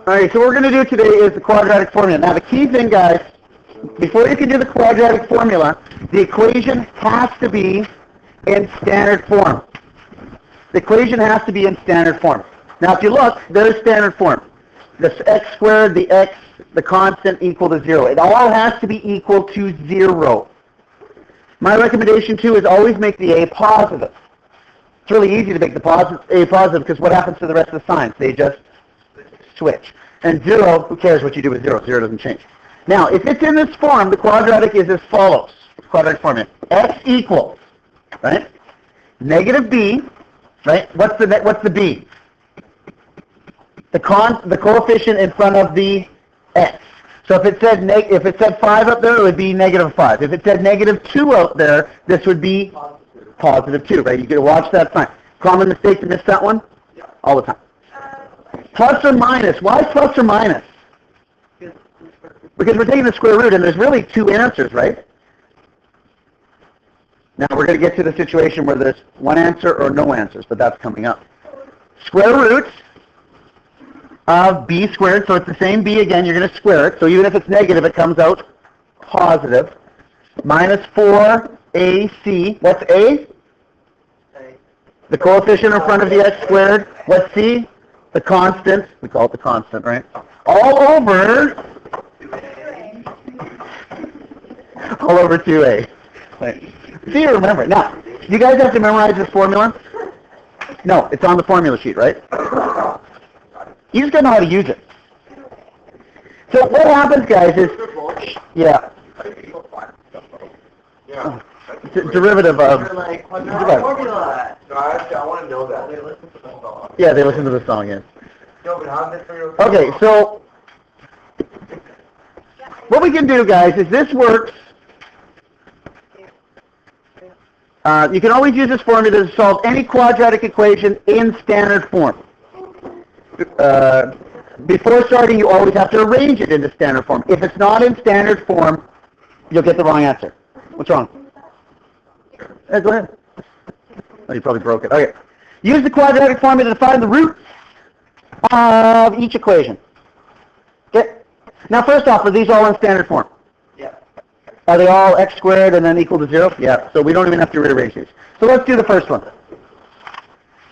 All right, so what we're going to do today is the quadratic formula. Now, the key thing, guys, before you can do the quadratic formula, the equation has to be in standard form. The equation has to be in standard form. Now, if you look, there's standard form. This x squared, the x, the constant equal to 0. It all has to be equal to 0. My recommendation, too, is always make the a positive. It's really easy to make the a positive because what happens to the rest of the signs? They just switch. And 0, who cares what you do with 0? 0 doesn't change. Now, if it's in this form, the quadratic is as follows. Quadratic formula. X equals, right? Negative b, right? What's the b? The coefficient in front of the x. So if it said 5 up there, it would be negative 5. If it said negative 2 out there, this would be positive 2, right? You could watch that sign. Common mistake to miss that one? All the time. Plus or minus. Why plus or minus? Because we're taking the square root, and there's really two answers, right? Now we're going to get to the situation where there's one answer or no answers, but that's coming up. Square root of b squared, so it's the same b again, you're going to square it, so even if it's negative, it comes out positive, minus 4ac, what's a? The coefficient in front of the x squared, what's c? The constant, we call it the constant, right? All over 2a. Right. See, you remember it. Now, you guys have to memorize this formula? No, it's on the formula sheet, right? You just got to know how to use it. So what happens, guys, is, yeah. It's a derivative of... formula. No, I want to know that. Yeah, they listen to the song, yes. No, but how this for Okay, so what we can do, guys, is this works. You can always use this formula to solve any quadratic equation in standard form. Before starting, you always have to arrange it into standard form. If it's not in standard form, you'll get the wrong answer. What's wrong? Go ahead. Oh, you probably broke it. Okay. Use the quadratic formula to find the root of each equation. Okay. Now, first off, are these all in standard form? Yeah. Are they all x squared and then equal to 0? Yeah. So we don't even have to rearrange these. So let's do the first one.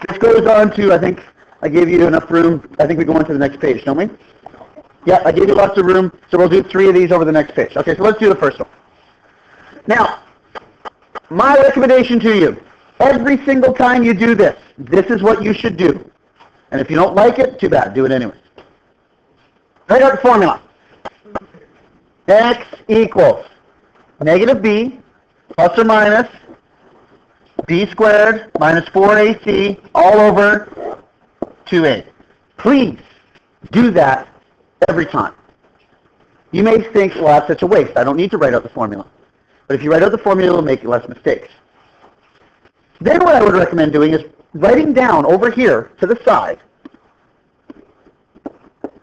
This goes on to, I think, I gave you enough room. I think we go on to the next page, don't we? Yeah, I gave you lots of room. So we'll do 3 of these over the next page. Okay, so let's do the first one. Now, my recommendation to you, every single time you do this, this is what you should do. And if you don't like it, too bad. Do it anyway. Write out the formula. X equals negative b plus or minus b squared minus 4ac all over 2a. Please do that every time. You may think, well, that's such a waste. I don't need to write out the formula. But if you write out the formula, it'll make less mistakes. Then what I would recommend doing is writing down over here to the side,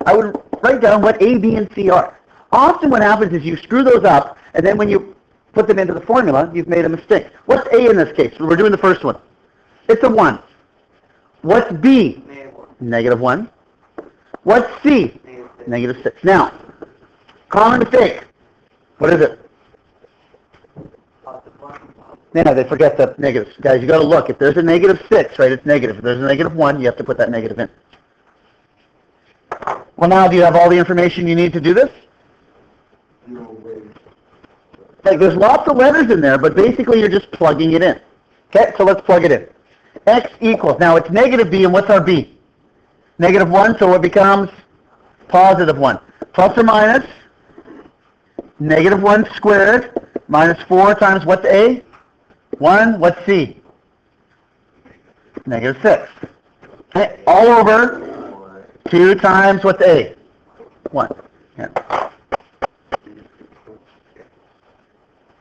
I would write down what A, B, and C are. Often what happens is you screw those up, and then when you put them into the formula, you've made a mistake. What's A in this case? We're doing the first one. It's a 1. What's B? Negative 1. What's C? Negative 6. Now, common mistake. What is it? Yeah, they forget the negatives. Guys, you got to look. If there's a negative 6, right, it's negative. If there's a negative 1, you have to put that negative in. Well, now, do you have all the information you need to do this? No way. Like, there's lots of letters in there, but basically you're just plugging it in. Okay, so let's plug it in. X equals, now it's negative b, and what's our b? Negative 1, so it becomes positive 1. Plus or minus, negative 1 squared, minus 4 times what's a? 1, what's c? Negative 6. Okay, all over 2 times what's a? 1. Yeah.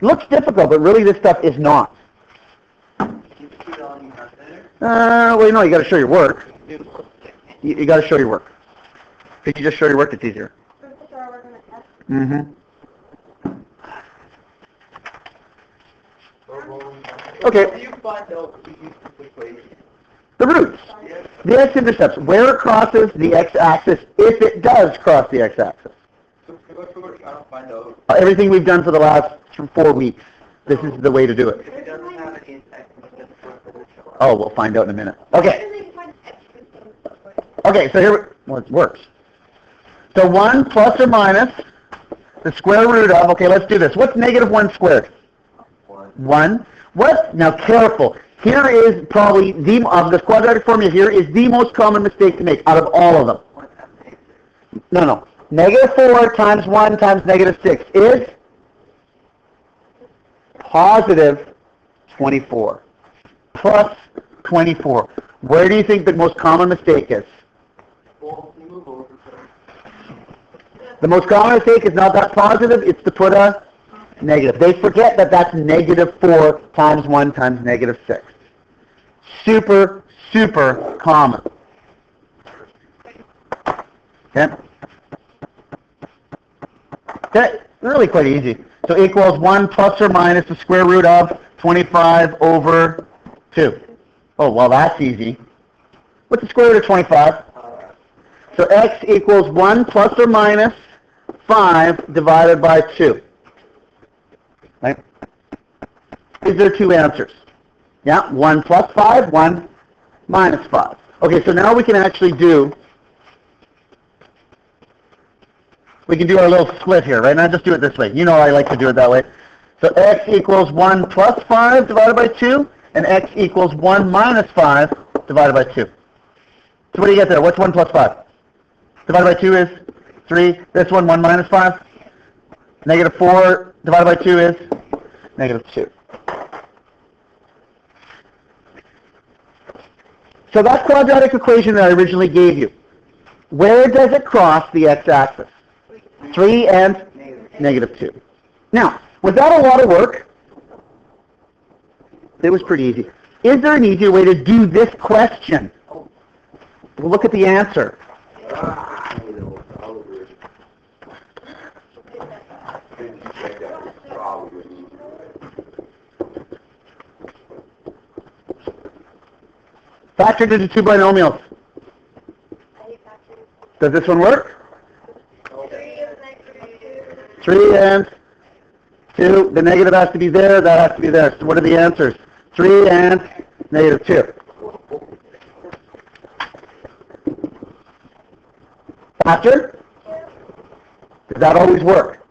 Looks difficult, but really this stuff is not. Well, you got to show your work. You got to show your work. If you just show your work, it's easier. Mm-hmm. Okay. The roots. The x-intercepts, where it crosses the x-axis, if it does cross the x-axis. So what we're trying to find out. Everything we've done for the last 4 weeks, this is the way to do it. If it doesn't have an insect, Oh, we'll find out in a minute. Okay. Okay, so here, well, it works. So 1 plus or minus the square root of, okay, let's do this. What's negative 1 squared? 1. What? Now careful. Here is probably of this quadratic formula here is the most common mistake to make out of all of them. No. Negative 4 times 1 times negative 6 is positive 24. Plus 24. Where do you think the most common mistake is? The most common mistake is not that positive, it's to put a negative. They forget that that's negative 4 times 1 times negative 6. Super, super common. Okay? Okay, really quite easy. So equals 1 plus or minus the square root of 25 over 2. Oh, well, that's easy. What's the square root of 25? So x equals 1 plus or minus 5 divided by 2. Right? Is there 2 answers? Yeah, 1 plus 5, 1 minus 5. Okay, so now we can actually do our little split here, right? Now just do it this way. You know I like to do it that way. So x equals 1 plus 5 divided by 2, and x equals 1 minus 5 divided by 2. So what do you get there? What's 1 plus 5? Divided by 2 is 3. This one, 1 minus 5. Negative 4 divided by 2 is negative 2. So that quadratic equation that I originally gave you, where does it cross the x-axis? 3 and negative 2. Now, was that a lot of work? It was pretty easy. Is there an easier way to do this question? We'll look at the answer. Factored into 2 binomials. Does this one work? 3 and 2. The negative has to be there. That has to be there. So what are the answers? 3 and negative 2. Factor? Does that always work?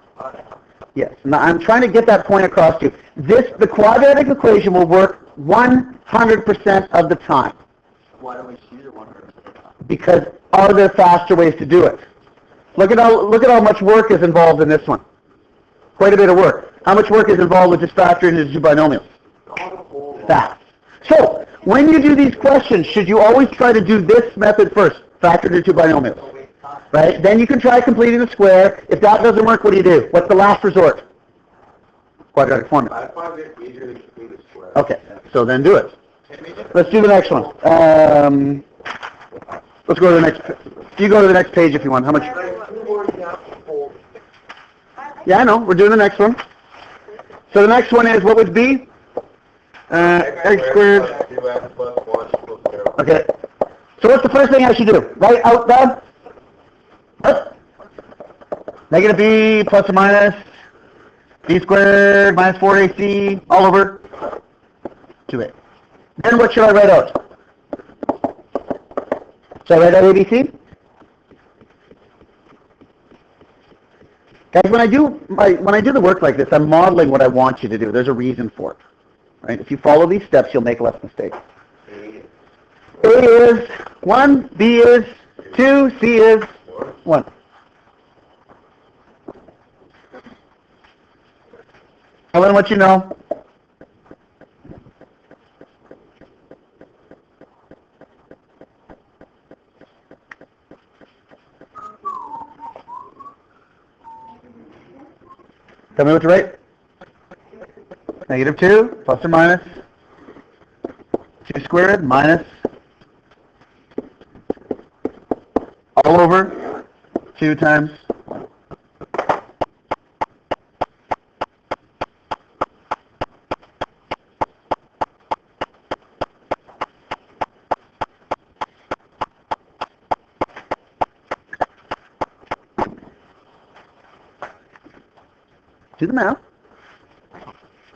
Yes. Now I'm trying to get that point across to you. The quadratic equation will work 100% of the time. Why don't we choose it 100%? Because are there faster ways to do it? Look at how much work is involved in this one. Quite a bit of work. How much work is involved with just factoring into 2 binomials? Fast. So, when you do these questions, should you always try to do this method first? Factor into 2 binomials. Right? Then you can try completing the square. If that doesn't work, what do you do? What's the last resort? Quadratic formula. I find it easier to complete a square. Okay, so then do it. Let's do the next one. Let's go to the next. You go to the next page if you want. How much? Yeah, I know. We're doing the next one. So the next one is, what would be? X squared. Okay. So what's the first thing I should do? Write out the what? Negative b plus or minus b squared minus 4ac all over 2a. Then what should I write out? Should I write out ABC? Guys, when I do the work like this, I'm modeling what I want you to do. There's a reason for it. Right? If you follow these steps, you'll make less mistakes. A is 1, B is 2, C is 1. Tell them what you know. Tell me what to write. Negative 2 plus or minus 2 squared minus all over 2 times 1. Do the math.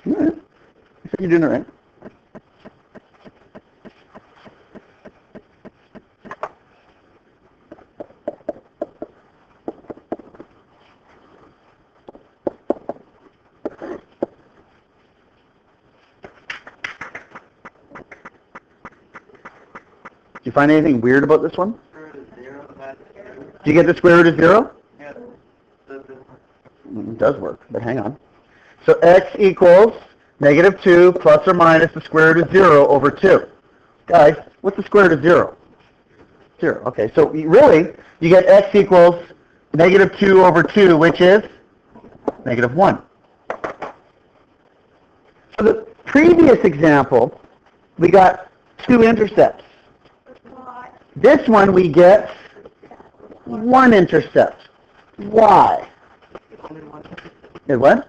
Yeah. I think you're doing it right. Do you find anything weird about this one? Do you get the square root of 0? It does work, but hang on. So x equals negative 2 plus or minus the square root of 0 over 2. Guys, what's the square root of 0? 0. Okay, so really, you get x equals negative 2 over 2, which is negative 1. So the previous example, we got 2 intercepts. This one we get 1 intercept. Why? What?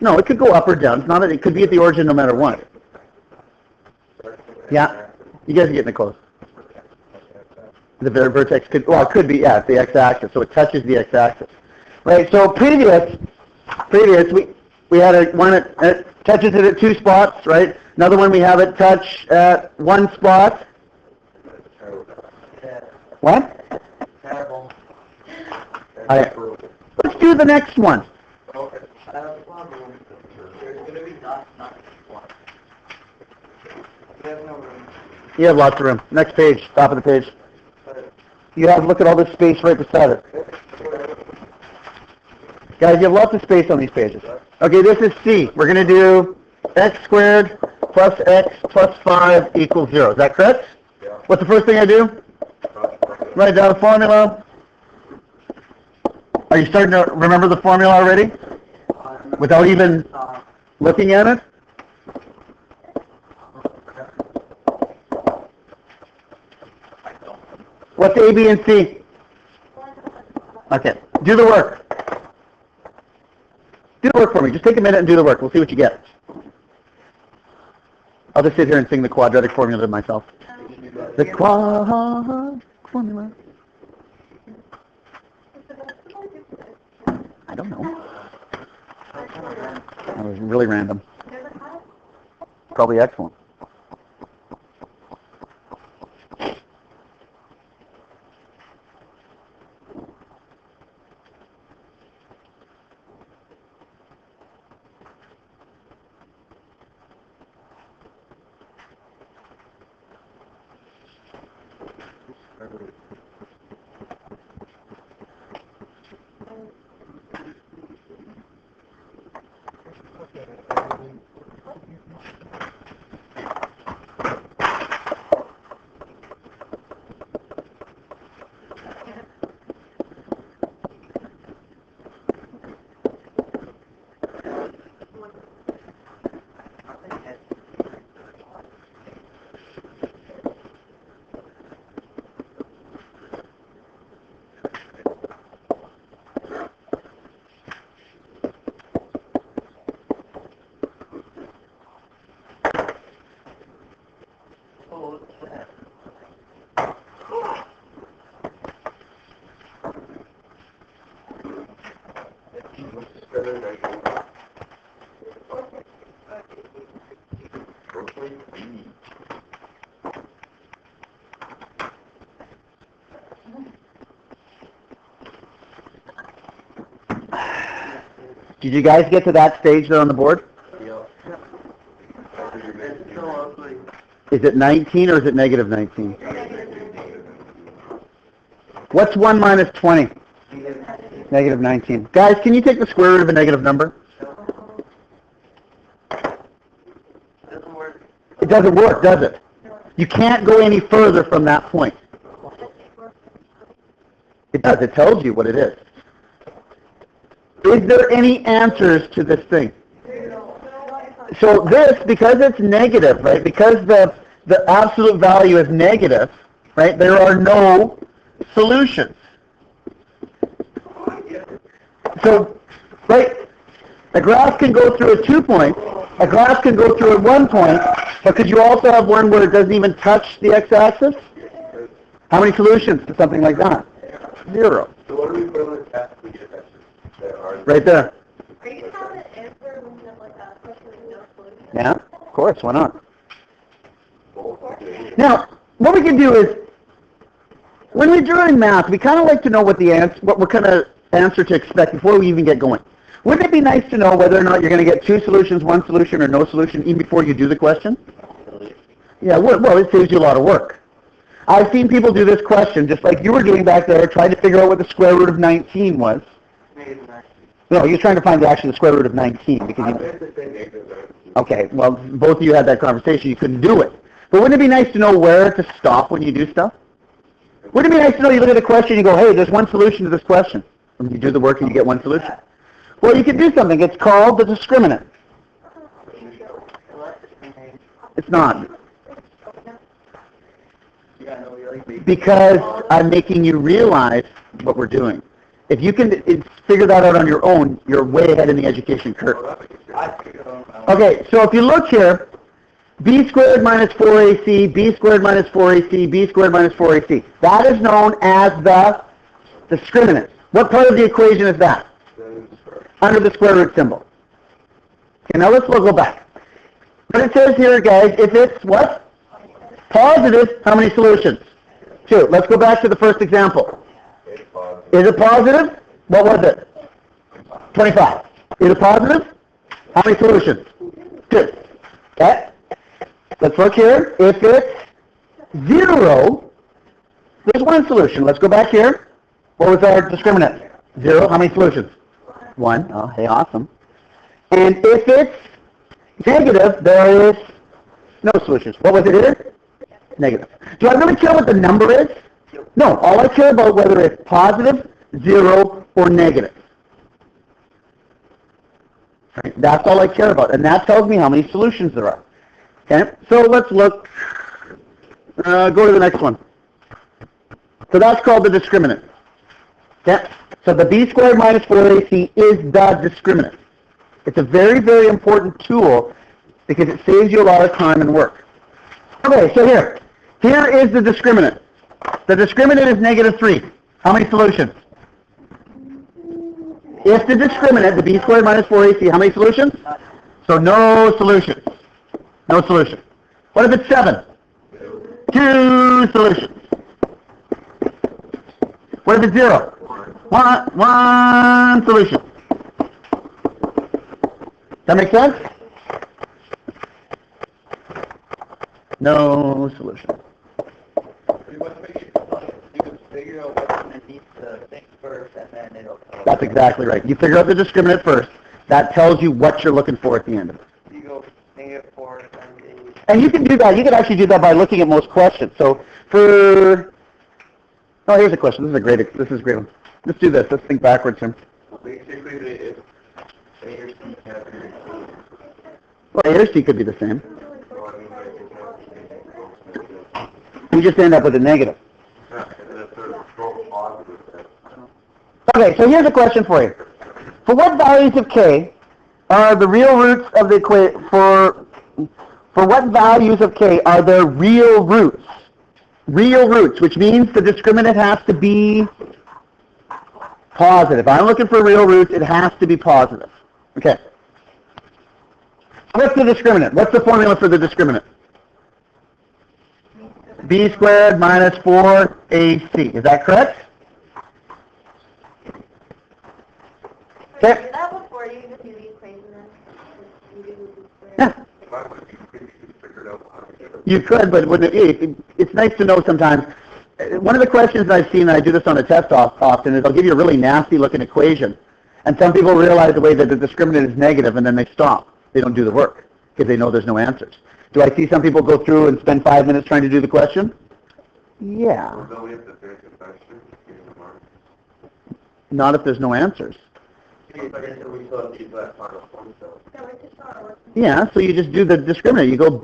No, it could go up or down. It's not. It could be at the origin no matter what. Yeah, you guys are getting it close. The vertex could. Well, it could be. Yeah, it's the x-axis, so it touches the x-axis. Right. So previous, we had a one that touches it at 2 spots. Right. Another one we have it touch at 1 spot. What? Let's do the next one. You have lots of room. Next page, top of the page. You have, look at all this space right beside it. Guys, you have lots of space on these pages. Okay, this is C. We're going to do x squared plus x plus 5 equals 0. Is that correct? Yeah. What's the first thing I do? Write down the formula. Are you starting to remember the formula already? Without even looking at it? What's A, B, and C? Okay. Do the work. Do the work for me. Just take a minute and do the work. We'll see what you get. I'll just sit here and sing the quadratic formula to myself. The quadratic formula. I don't know. That was really random. Probably excellent. Did you guys get to that stage there on the board? Is it 19 or is it negative 19? What's 1 minus 20? Negative 19. Guys, can you take the square root of a negative number? It doesn't work, does it? You can't go any further from that point. It does. It tells you what it is. Is there any answers to this thing? So this, because it's negative, right, because the absolute value is negative, right, there are no solutions. So, right, a graph can go through at 2 points, a graph can go through at 1 point, but could you also have one where it doesn't even touch the x-axis? How many solutions to something like that? 0. So what do we put on the test to get that? Right there. Yeah, of course, why not? Now, what we can do is, when we're doing math, we kind of like to know what kind of answer to expect before we even get going. Wouldn't it be nice to know whether or not you're going to get 2 solutions, 1 solution, or no solution even before you do the question? Yeah, well, it saves you a lot of work. I've seen people do this question, just like you were doing back there, trying to figure out what the square root of 19 was. No, you're trying to find the square root of 19. Okay, well, both of you had that conversation. You couldn't do it. But wouldn't it be nice to know where to stop when you do stuff? Wouldn't it be nice to know you look at a question and you go, hey, there's 1 solution to this question. And you do the work and you get 1 solution. Well, you can do something. It's called the discriminant. It's not. Because I'm making you realize what we're doing. If you can figure that out on your own, you're way ahead in the education curve. Okay, so if you look here, b squared minus 4ac, b squared minus 4ac, b squared minus 4ac. That is known as the discriminant. What part of the equation is that? Under the square root symbol. Okay, now let's go back. What it says here, guys, if it's what? Positive, how many solutions? 2. Let's go back to the first example. Is it positive? What was it? 25. Is it positive? How many solutions? 2. Okay. Let's look here. If it's 0, there's 1 solution. Let's go back here. What was our discriminant? 0. How many solutions? 1. Oh, hey, awesome. And if it's negative, there is no solutions. What was it here? Negative. Do I really care what the number is? No. All I care about whether it's positive, 0, or negative. Right? That's all I care about. And that tells me how many solutions there are. Okay? So let's look. Go to the next one. So that's called the discriminant. Okay? So the b squared minus 4ac is the discriminant. It's a very, very important tool because it saves you a lot of time and work. Okay, so here is the discriminant. The discriminant is negative 3. How many solutions? If the discriminant, the b squared minus 4ac, how many solutions? So no solutions. No solution. What if it's 7? 2 solutions. What if it's 0? One solution. That make sense? No solution. That's exactly right. You figure out the discriminant first. That tells you what you're looking for at the end of it. You go negative 4 and you can do that. You can actually do that by looking at most questions. So for... Oh, here's a question. This is a great one. Let's do this. Let's think backwards here. Basically, if A or C have well, A or C could be the same. You just end up with a negative. Okay, so here's a question for you. For what values of k are the real roots of the equation? For what values of k are there real roots? Real roots, which means the discriminant has to be positive. I'm looking for real roots. It has to be positive. Okay. What's the discriminant? What's the formula for the discriminant? b squared minus 4ac. Is that correct? Okay. That before you just do the equation then? Yeah. You could, but it's nice to know sometimes. One of the questions I've seen, and I do this on a test often, is I'll give you a really nasty looking equation. And some people realize the way that the discriminant is negative and then they stop. They don't do the work because they know there's no answers. Do I see some people go through and spend 5 minutes trying to do the question? Yeah. Not if there's no answers. Yeah, so you just do the discriminant. You go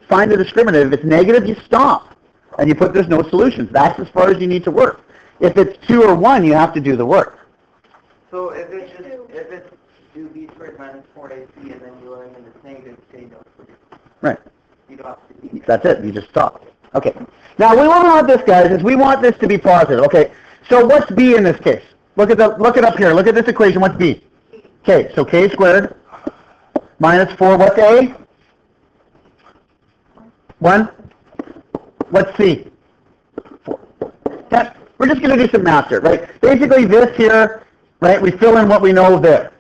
find the discriminant. If it's negative, you stop. And you put there's no solutions. That's as far as you need to work. If it's 2 or 1, you have to do the work. So if it's 2b squared minus 4ac and then you learn that it's negative, say no solution. Right. You don't have to do That's it. You just stop. Okay. Now, we want this, guys, is we want this to be positive. Okay. So what's b in this case? Look it up here. Look at this equation. What's b? Okay. So k squared minus 4. What's a? 1? What's C? 4. Okay. We're just going to do some math here, right? Basically this here, right, we fill in what we know there.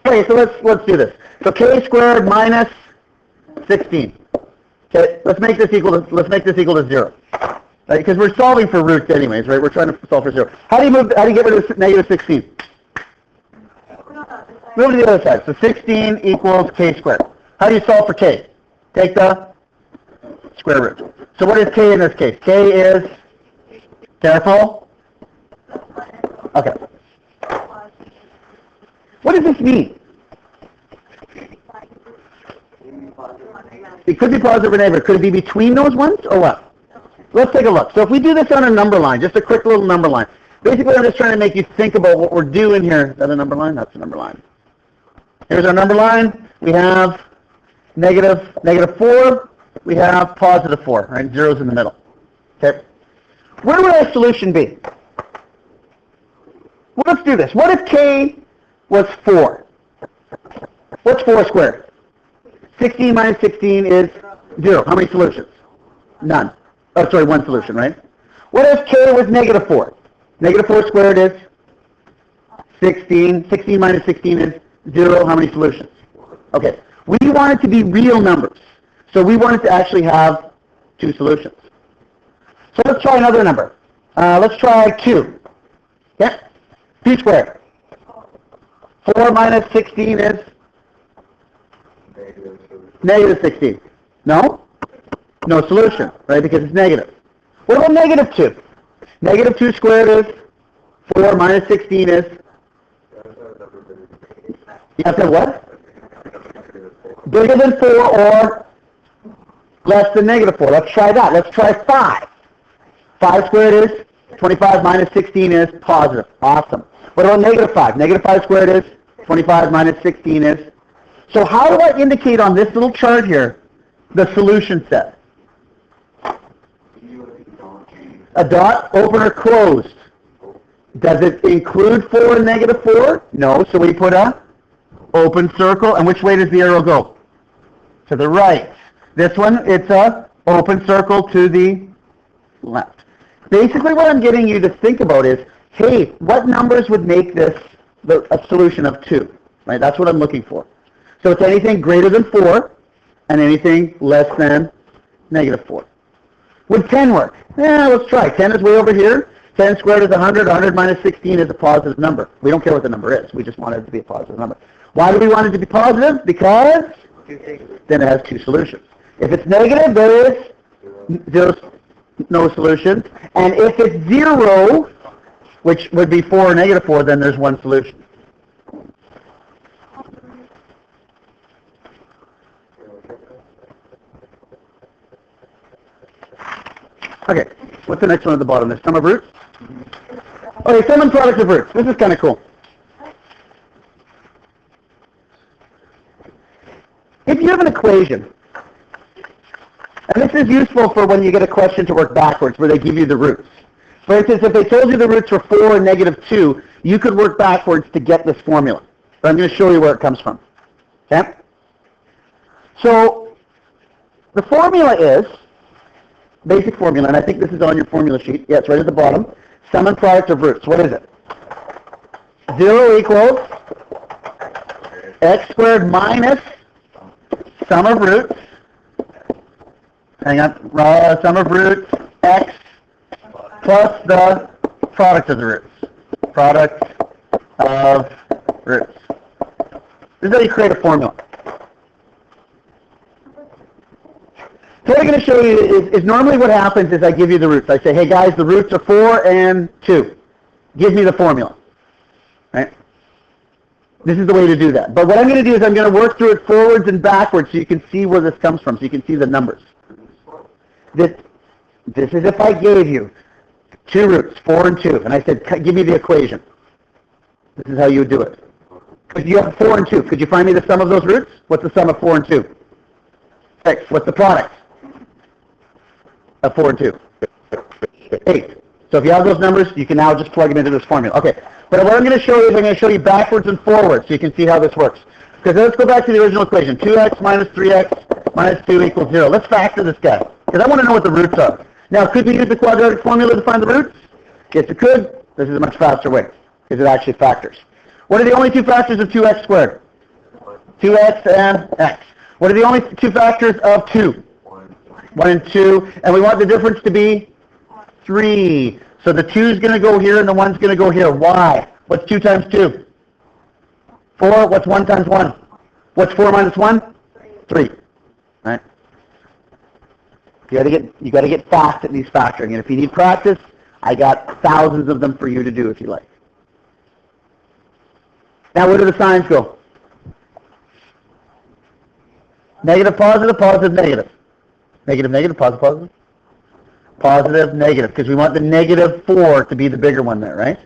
Okay, so let's do this. So k squared minus 16. Okay, let's make this equal to 0. Right, because we're solving for roots anyways, right? We're trying to solve for 0. How do you get rid of negative 16? Move to the other side. So 16 equals k squared. How do you solve for k? Take the square root. So what is k in this case? K is, careful. Okay. What does this mean? It could be positive or negative. Could it be between those ones or what? Let's take a look. So if we do this on a number line, just a quick little number line. Basically, I'm just trying to make you think about what we're doing here. Is that a number line? That's a number line. Here's our number line. We have negative 4. We have positive 4, right? Zero's in the middle. Okay. Where would our solution be? Well, let's do this. What if k was 4? What's 4 squared? 16 minus 16 is 0. How many solutions? None. Oh, sorry, 1 solution, right? What if k was negative 4? Negative 4 squared is 16. 16 minus 16 is 0. How many solutions? Okay. We want it to be real numbers. So we want it to actually have 2 solutions. So let's try another number. Let's try 2. Yeah? 2 squared. 4 minus 16 is? Negative 16. No? No solution, right? Because it's negative. What about negative 2? Negative 2 squared is 4 minus 16 is? You have to have what? Bigger than 4 or less than negative 4. Let's try that. Let's try 5. 5 squared is? 25 minus 16 is positive. Awesome. What about negative 5? Negative 5 squared is? 25 minus 16 is? So how do I indicate on this little chart here the solution set? A dot, open or closed. Does it include 4 and negative 4? No, so we put a open circle. And which way does the arrow go? To the right. This one, it's a open circle to the left. Basically what I'm getting you to think about is, hey, what numbers would make this a solution of 2? Right? That's what I'm looking for. So it's anything greater than 4 and anything less than negative 4. Would 10 work? Yeah, let's try. 10 is way over here. 10 squared is 100. 100 minus 16 is a positive number. We don't care what the number is. We just want it to be a positive number. Why do we want it to be positive? Because then it has 2 solutions. If it's negative, there is no solution. And if it's 0, which would be 4 or negative 4, then there's 1 solution. Okay, what's the next one at the bottom? The sum of roots? Okay, sum and product of roots. This is kind of cool. If you have an equation, and this is useful for when you get a question to work backwards where they give you the roots. For instance, if they told you the roots were 4 and negative 2, you could work backwards to get this formula. But I'm going to show you where it comes from. Okay? So, the formula is, basic formula, and I think this is on your formula sheet. Yeah, it's right at the bottom. Sum and product of roots. What is it? 0 equals x squared minus sum of roots. Hang on. Sum of roots x plus the product of the roots. Product of roots. This is how you create a formula. So what I'm going to show you is normally what happens is I give you the roots. I say, hey guys, the roots are 4 and 2. Give me the formula. Right? This is the way to do that. But what I'm going to do is I'm going to work through it forwards and backwards so you can see where this comes from, so you can see the numbers. This is if I gave you 2 roots, 4 and 2, and I said, give me the equation. This is how you would do it. If you have 4 and 2, could you find me the sum of those roots? What's the sum of 4 and 2? 6. What's the product of 4 and 2? 8. So if you have those numbers, you can now just plug them into this formula. Okay, but what I'm going to show you is I'm going to show you backwards and forwards so you can see how this works. Because let's go back to the original equation. 2x minus 3x minus 2 equals 0. Let's factor this guy, because I want to know what the roots are. Now, could we use the quadratic formula to find the roots? Yes, it could. This is a much faster way, because it actually factors. What are the only two factors of 2x squared? 2x and x. What are the only two factors of 2? 1 and 2. And we want the difference to be 3. So the 2 is going to go here and the 1 is going to go here. Why? What's 2 times 2? 4. What's 1 times 1? What's 4 minus 1? 3. Right? You got to get fast at these factoring. And if you need practice, I got thousands of them for you to do if you like. Now where do the signs go? Negative, positive, positive, negative. Negative, negative, positive, positive. Positive, negative, because we want the negative 4 to be the bigger one there, right?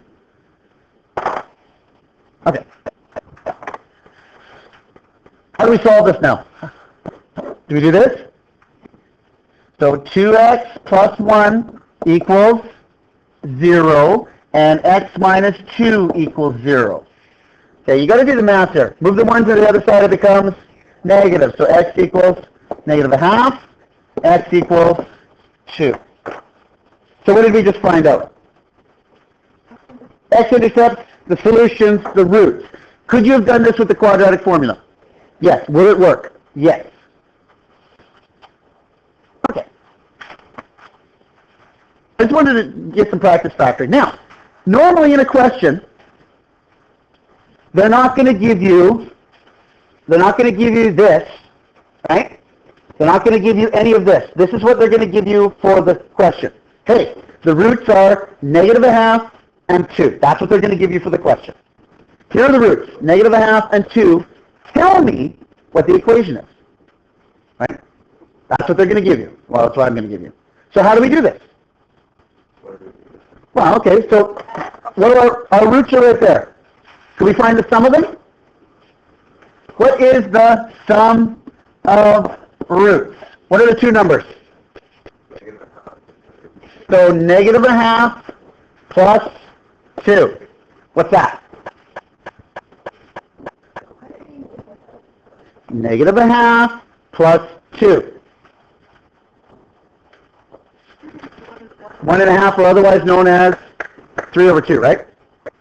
Okay. How do we solve this now? Do we do this? So 2x plus 1 equals 0, and x minus 2 equals 0. Okay, you got to do the math there. Move the 1 to the other side, it becomes negative. So x equals negative a half, x equals 2. So what did we just find out? X-intercepts, the solutions, the roots. Could you have done this with the quadratic formula? Yes. Will it work? Yes. Okay. I just wanted to get some practice factoring. Now, normally in a question, they're not going to give you this, right? They're not going to give you any of this. This is what they're going to give you for the question. Hey, the roots are negative a half and 2. That's what they're going to give you for the question. Here are the roots, negative a half and 2. Tell me what the equation is. Right? That's what they're going to give you. Well, that's what I'm going to give you. So how do we do this? Well, okay, so what are our roots are right there. Can we find the sum of them? What is the sum of roots? What are the two numbers? So negative a half plus 2. What's that? Negative a half plus 2. 1 1/2, or otherwise known as 3 over 2, right?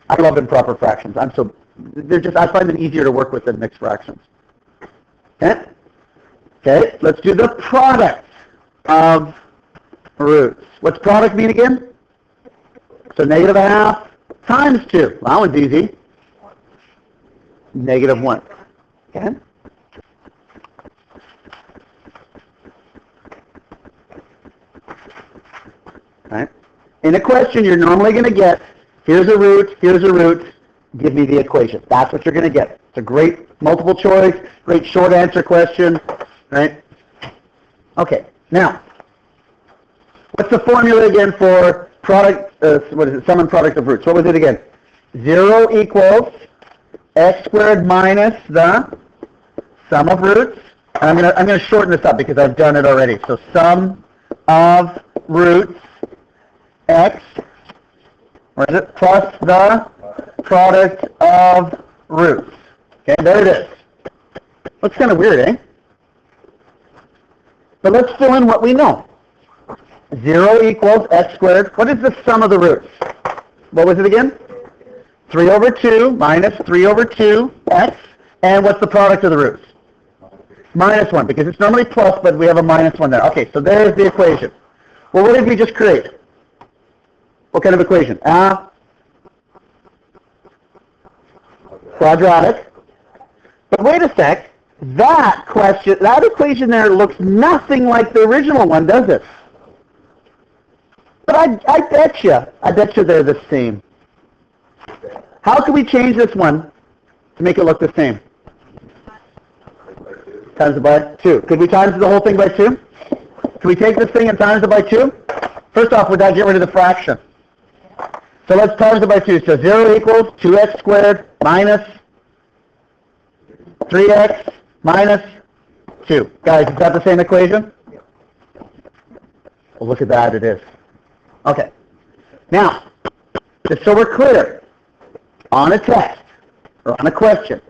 I love improper fractions. I find them easier to work with than mixed fractions. Okay? Okay, let's do the product of roots. What's product mean again? So negative a half times 2. Well, that one's easy. Negative 1. Okay? Right? In a question, you're normally going to get, here's a root, give me the equation. That's what you're going to get. It's a great multiple choice, great short answer question, right? Okay, now, what's the formula again for product, sum and product of roots? What was it again? 0 equals x squared minus the sum of roots. I'm going to shorten this up because I've done it already. So sum of roots x, where is it? Plus the product of roots. Okay, there it is. Looks kind of weird, eh? But let's fill in what we know. 0 equals x squared. What is the sum of the roots? What was it again? 3 over 2 minus 3 over 2 x. And what's the product of the roots? Minus 1, because it's normally plus, but we have a minus 1 there. Okay, so there's the equation. Well, what did we just create? What kind of equation? Quadratic. But wait a sec. That equation there looks nothing like the original one, does it? But I bet you they're the same. How can we change this one to make it look the same? Times it by 2. Could we times the whole thing by 2? Can we take this thing and times it by 2? First off, would that get rid of the fraction? So let's times it by 2. So 0 equals 2x squared minus 3x minus 2. Guys, is that the same equation? Well, look at that, it is. Okay. Now, just so we're clear, on a test, or on a question,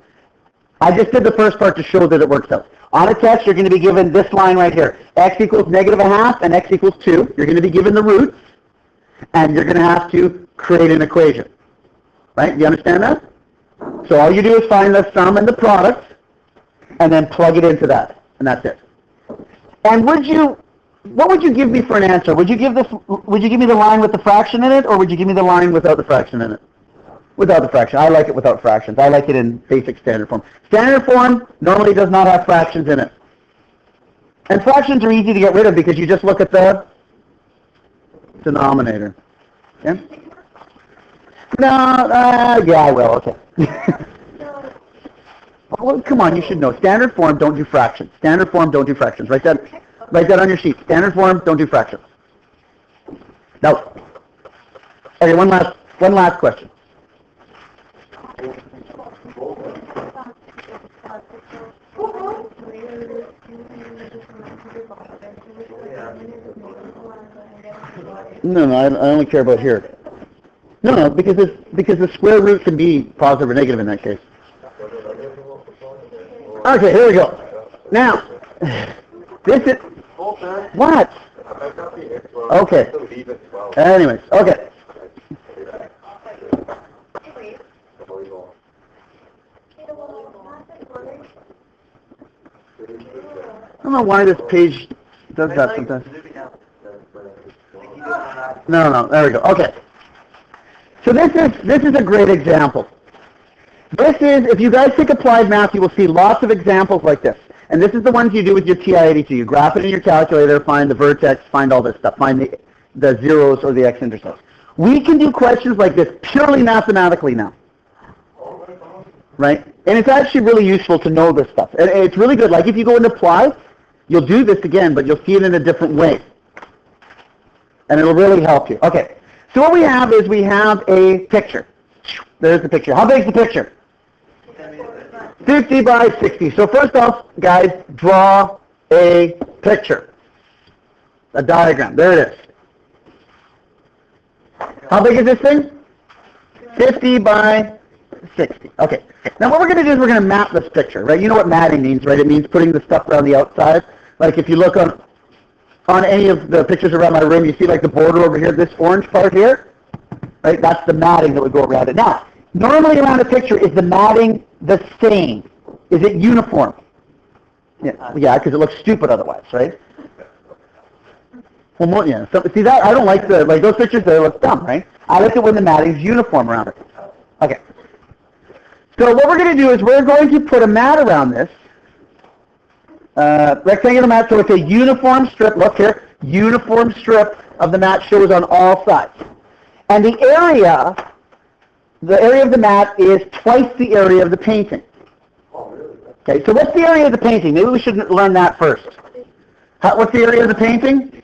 I just did the first part to show that it works out. On a test, you're going to be given this line right here. X equals -1/2 and X equals 2. You're going to be given the roots, and you're going to have to create an equation. Right? You understand that? So all you do is find the sum and the product, and then plug it into that, and that's it. And what would you give me for an answer? Would you give me the line with the fraction in it, or would you give me the line without the fraction in it? Without the fraction. I like it without fractions. I like it in basic standard form. Standard form normally does not have fractions in it. And fractions are easy to get rid of because you just look at the denominator. Okay? No, yeah, I will, okay. Well, come on, you should know. Standard form, don't do fractions. Standard form, don't do fractions. Write that on your sheet. Standard form, don't do fractions. No. Okay, one last question. No, I only care about here. No, because the square root can be positive or negative in that case. Okay, here we go. Now, this is what? Okay. Anyways, okay. I don't know why this page does that sometimes. No, there we go. Okay. So this is a great example. This is, if you guys take applied math, you will see lots of examples like this. And this is the ones you do with your TI-82. You graph it in your calculator, find the vertex, find all this stuff, find the zeros or the x-intercepts. We can do questions like this purely mathematically now. Right? And it's actually really useful to know this stuff. And it's really good. Like if you go into apply, you'll do this again, but you'll see it in a different way. And it'll really help you. Okay. So what we have is we have a picture. There's the picture. How big is the picture? 50 by 60. So first off, guys, draw a picture. A diagram. There it is. How big is this thing? 50 by 60. Okay. Now what we're going to do is we're going to map this picture, right? You know what matting means, right? It means putting the stuff around the outside. Like if you look on any of the pictures around my room, you see like the border over here, this orange part here, right? That's the matting that would go around it. Now, normally around a picture, is the matting the same? Is it uniform? Yeah, because it looks stupid otherwise, right? Well, yeah. So, see that? I don't like those pictures. They look dumb, right? I like it when the matting's uniform around it. Okay. So what we're going to do is we're going to put a mat around this. Rectangular mat, so it's a uniform strip. Look here. Uniform strip of the mat shows on all sides. And the area of the mat is twice the area of the painting. Okay, so what's the area of the painting? Maybe we should learn that first. What's the area of the painting?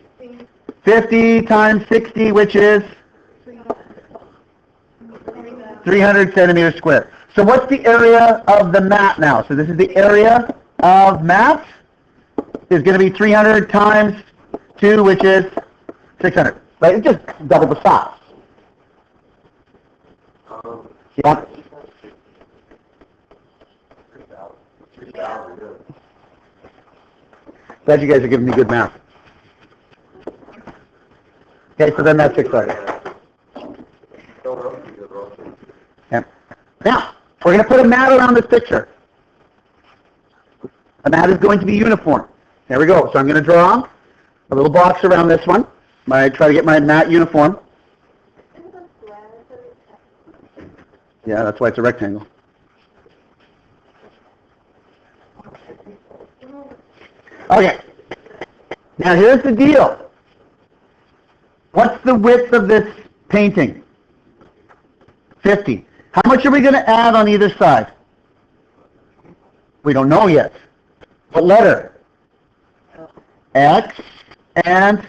50 times 60, which is 300 centimeters squared. So what's the area of the mat now? So this is the area of mat is going to be 300 times 2, which is 600. Right? It's just double the size. Yeah. Glad you guys are giving me good math. Okay, so then that's 600. Yeah. Now, we're going to put a mat around this picture. A mat is going to be uniform. There we go. So I'm going to draw a little box around this one. I try to get my mat uniform. Yeah, that's why it's a rectangle. Okay. Now here's the deal. What's the width of this painting? 50. How much are we going to add on either side? We don't know yet. What letter? X and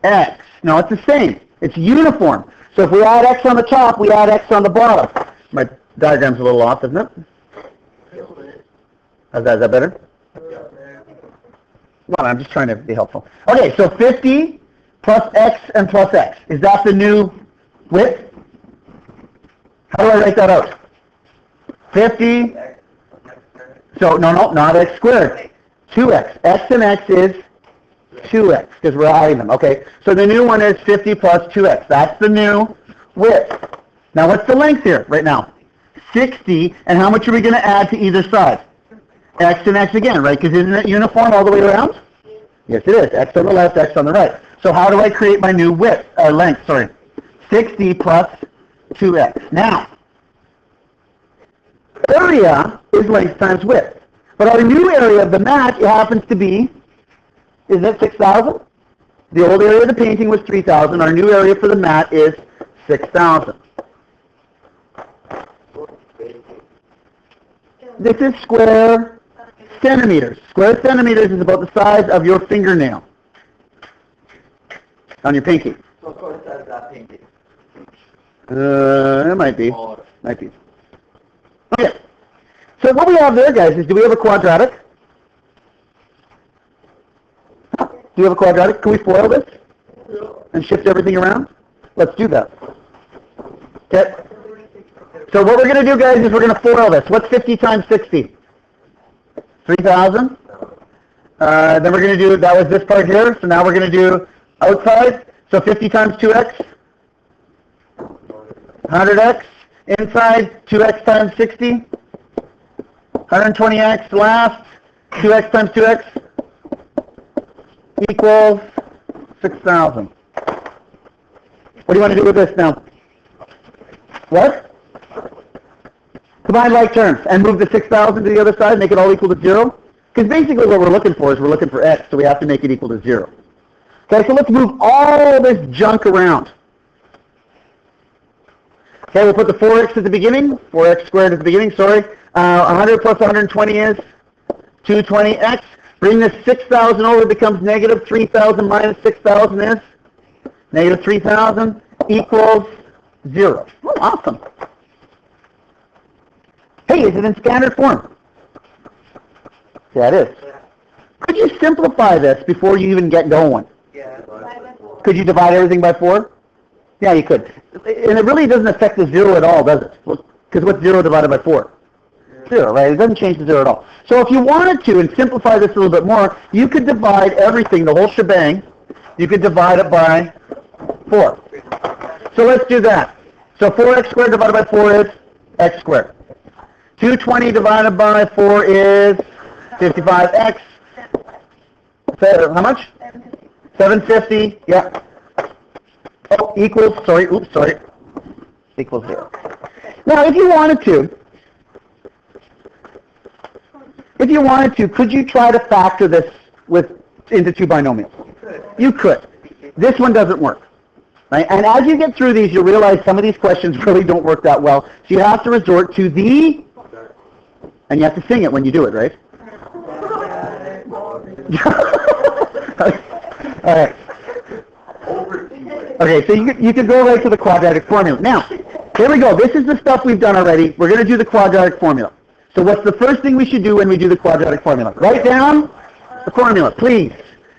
X. No, it's the same. It's uniform. So if we add X on the top, we add X on the bottom. My diagram's a little off, isn't it? Is that better? Well, I'm just trying to be helpful. Okay, so 50 plus X and plus X. Is that the new width? How do I write that out? 50 So, no, not x squared. 2x. X and x is 2x, because we're adding them. Okay, so the new one is 50 plus 2x. That's the new width. Now, what's the length here right now? 60, and how much are we going to add to either side? X and x again, right? Because isn't it uniform all the way around? Yes, it is. X on the left, x on the right. So how do I create my new length, sorry. 60 plus 2x. Now, area is length times width. But our new area of the mat, it happens to be, isn't it 6,000? The old area of the painting was 3,000. Our new area for the mat is 6,000. This is square centimeters. Square centimeters is about the size of your fingernail on your pinky. So of course that's that pinky. It might be. Might be. Okay. So what we have there, guys, is do we have a quadratic? Do we have a quadratic? Can we FOIL this? And shift everything around? Let's do that. Okay. So what we're going to do, guys, is we're going to FOIL this. What's 50 times 60? 3,000. Then we're going to do, that was this part here, so now we're going to do outside. So 50 times 2x. 100x. Inside, 2x times 60. 120x last. 2x times 2x equals 6,000. What do you want to do with this now? What? Combine like terms and move the 6,000 to the other side, make it all equal to 0. Because basically what we're looking for is we're looking for x, so we have to make it equal to 0. Okay, so let's move all this junk around. Okay, we'll put the 4x at the beginning, 4x squared at the beginning, sorry. 100 plus 120 is 220x. Bring this 6,000 over, it becomes negative 3,000 minus 6,000 is negative 3,000 equals 0. Oh, awesome. Hey, is it in standard form? Yeah, it is. Could you simplify this before you even get going? Yeah. Could you divide everything by 4? Yeah, you could. And it really doesn't affect the 0 at all, does it? Because what's 0 divided by 4? 0, right? It doesn't change the 0 at all. So if you wanted to and simplify this a little bit more, you could divide everything, the whole shebang, you could divide it by 4. So let's do that. So 4x squared divided by 4 is x squared. 220 divided by 4 is 55x. So, how much? 750. Yeah. Oh, equals, sorry, equals 0. Now, if you wanted to, could you try to factor this into two binomials? You could. This one doesn't work. Right? And as you get through these, you'll realize some of these questions really don't work that well. So you have to resort to the, and you have to sing it when you do it, right? All right. Okay, so you can go right to the quadratic formula. Now, here we go. This is the stuff we've done already. We're going to do the quadratic formula. So what's the first thing we should do when we do the quadratic formula? Write down the formula, please.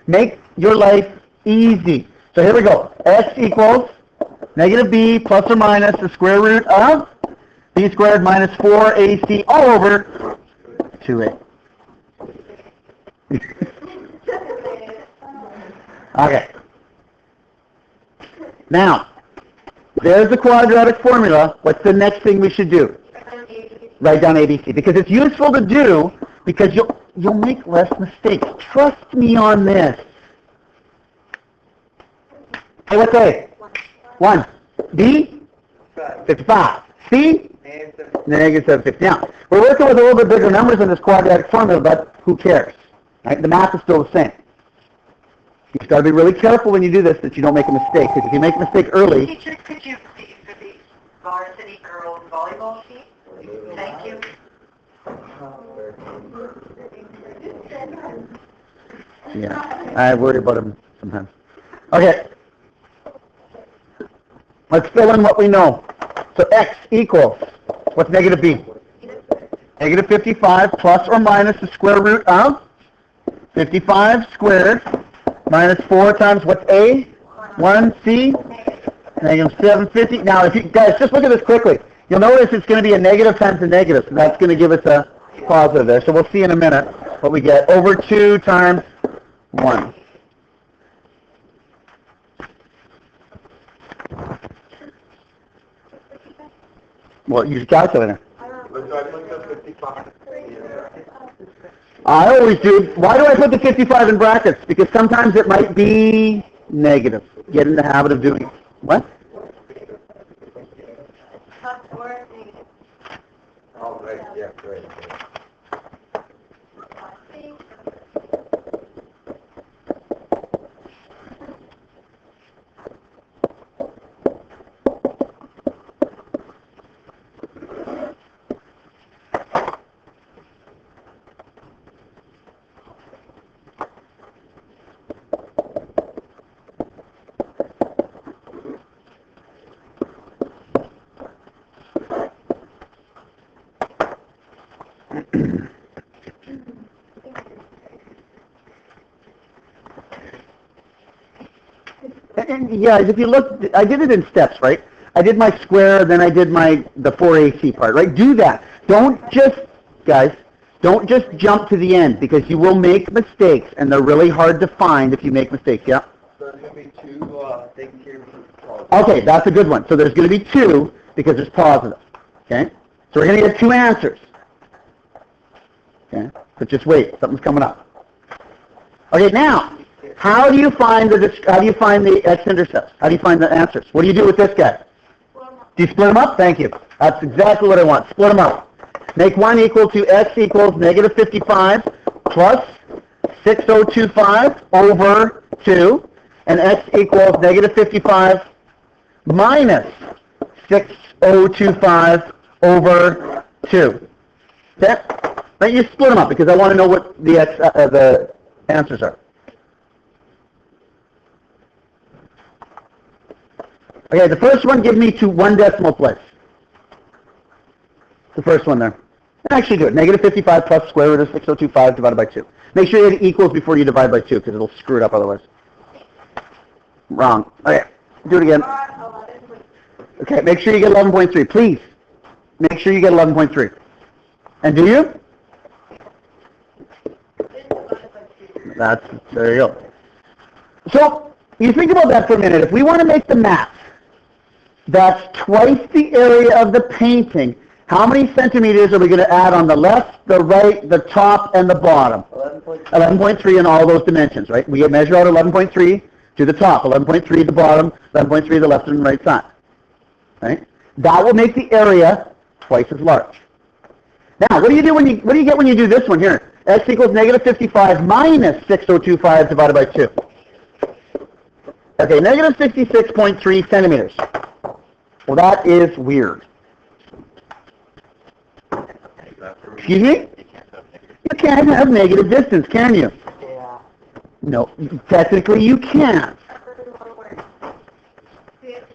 Make your life easy. So here we go. S equals negative b plus or minus the square root of b squared minus 4ac all over 2a. Okay. Now, there's the quadratic formula. What's the next thing we should do? Write down ABC, because it's useful to do because you'll make less mistakes. Trust me on this. Hey, what's A? 1. B? 55. C? Negative 750. Now, we're working with a little bit bigger numbers in this quadratic formula, but who cares? Right? The math is still the same. You've got to be really careful when you do this that you don't make a mistake, because if you make a mistake early... Teacher, could you please for the varsity girls volleyball team? Thank you. Yeah, I worry about them sometimes. Okay. Let's fill in what we know. So x equals, what's negative b? Negative 55 plus or minus the square root of 55 squared minus 4 times what's a? 1c, negative 750. Now, if you guys, just look at this quickly. You'll notice it's going to be a negative times a negative, so that's going to give us a positive there. So we'll see in a minute what we get. Over 2 times 1. Well, use your calculator. I always do. Why do I put the 55 in brackets? Because sometimes it might be negative. Get in the habit of doing it. What? Oh, right, yeah, right. And yeah, if you look, I did it in steps, right? I did my square, then I did the 4AC part, right? Do that. Don't just, guys, don't just jump to the end because you will make mistakes, and they're really hard to find if you make mistakes, yeah? So there's going to be 2 things here. Okay, that's a good one. So there's going to be 2 because it's positive, okay? So we're going to get 2 answers, okay? But just wait, something's coming up. Okay, now, how do you find the x-intercepts? How do you find the answers? What do you do with this guy? Do you split them up? Thank you. That's exactly what I want. Split them up. Make one equal to x equals negative 55 plus 6025 over 2, and x equals negative 55 minus 6025 over 2. Okay? Then you split them up because I want to know what the answers are. Okay, the first one gives me to 1 decimal place. The first one there. Actually do it. Negative 55 plus square root of 6025 divided by 2. Make sure you get equals before you divide by 2 because it'll screw it up otherwise. Wrong. Okay, do it again. Okay, make sure you get 11.3. Please. Make sure you get 11.3. And do you? There you go. So, you think about that for a minute. If we want to make the math, that's twice the area of the painting. How many centimeters are we going to add on the left, the right, the top, and the bottom? 11.3 in all those dimensions, right? We measure out 11.3 to the top, 11.3 to the bottom, 11.3 to the left and right side. Right? That will make the area twice as large. Now, what do you get when you do this one here? X equals negative 55 minus 6025 divided by 2. Okay, negative 66.3 centimeters. Well, that is weird. Excuse me? You can't have negative distance, can you? Yeah. No, technically you can't.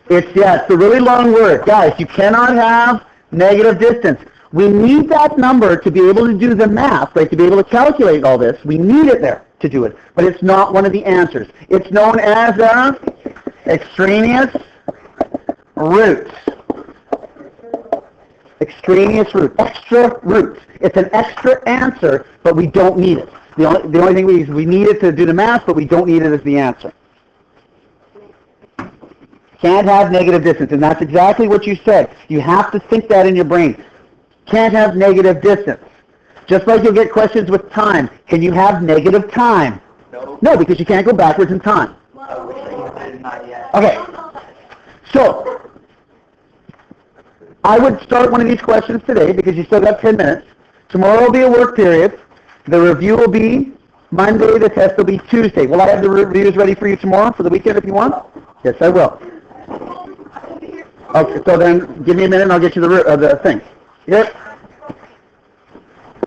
It's a really long word. Guys, you cannot have negative distance. We need that number to be able to do the math, right, to be able to calculate all this. We need it there to do it, but it's not one of the answers. It's known as extraneous root. Extraneous root. Extra root. It's an extra answer, but we don't need it. The only thing we need it to do the math, but we don't need it as the answer. Can't have negative distance, and that's exactly what you said. You have to think that in your brain. Can't have negative distance. Just like you'll get questions with time. Can you have negative time? No. No, because you can't go backwards in time. I wish I did not yet. Okay. So, I would start one of these questions today because you still got 10 minutes. Tomorrow will be a work period. The review will be Monday. The test will be Tuesday. Will I have the reviews ready for you tomorrow for the weekend if you want? Yes, I will. Okay, so then give me a minute and I'll get you the thing. Yep.